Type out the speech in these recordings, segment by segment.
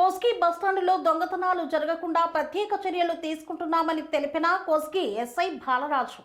కోస్గి బస్టాండులో దొంగతనాలు జరగకుండా ప్రత్యేక చర్యలు తీసుకుంటున్నామని తెలిపిన కోస్గి ఎస్ఐ బాలరాజు.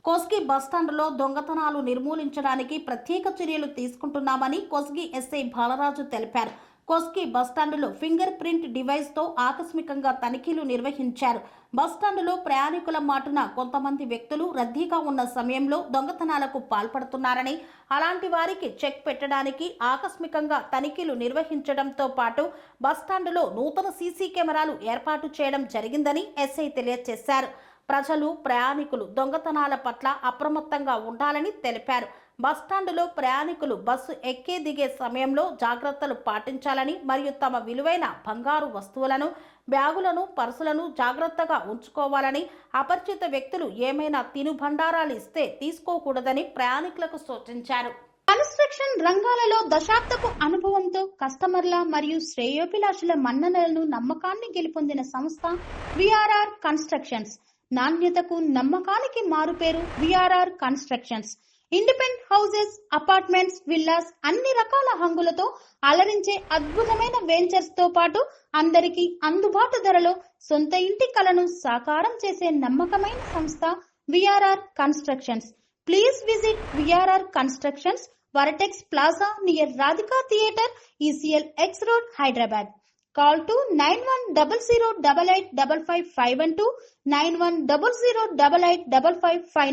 కోస్గి బస్టాండులో దొంగతనాలు నిర్మూలించడానికి ప్రత్యేక చర్యలు తీసుకుంటున్నామని కోస్గి ఎస్ఐ బాలరాజు తెలిపారు. కోస్గి బస్టాండులో ఫింగర్ ప్రింట్ డివైస్ తో ఆకస్మికంగా తనిఖీలు నిర్వహించారు. బస్టాండులో ప్రయాణికుల మాటున కొంతమంది వ్యక్తులు రద్దీగా ఉన్న సమయంలో దొంగతనాలకు పాల్పడుతున్నారని, అలాంటి వారికి చెక్ పెట్టడానికి ఆకస్మికంగా తనిఖీలు నిర్వహించడంతో పాటు బస్టాండులో నూతన సీసీ కెమెరాలు ఏర్పాటు చేయడం జరిగిందని ఎస్ఐ తెలియజేశారు. ప్రజలు, ప్రయాణికులు దొంగతనాల పట్ల అప్రమత్తంగా ఉండాలని తెలిపారు. బస్టాండులో ప్రయాణికులు బస్సు ఎక్కే దిగే సమయంలో జాగ్రత్తలు పాటించాలని మరియు తమ విలువైన బంగారు వస్తువులను, బ్యాగులను, పర్సులను జాగ్రత్తగా ఉంచుకోవాలని, అపరిచిత వ్యక్తులు ఏమైనా తినుబండారాలు ఇస్తే తీసుకోకూడదని ప్రయాణికులకు సూచించారు. కన్స్ట్రక్షన్ రంగాలలో దశాబ్దపు అనుభవంతో కస్టమర్ల మరియు శ్రేయోభిలాషుల మన్ననలను, నమ్మకాన్ని గెలుపొందిన సంస్థ విఆర్ఆర్ కన్స్ట్రక్షన్స్. నాణ్యతకు, నమ్మకానికి మారుపేరు VRR constructions. Independent houses, apartments, villas అన్ని రకాల హంగులతో అలరించే అద్భుతమైన వెంచర్స్ తో పాటు అందరికీ అందుబాటు ధరలో సొంత ఇంటి కలను సాకారం చేసే నమ్మకమైన సంస్థ VRR constructions. Please visit VRR constructions, వరటెక్స్ plaza near Radhika theatre, ECL X Road, Hyderabad. Call to 9100885555 91008855.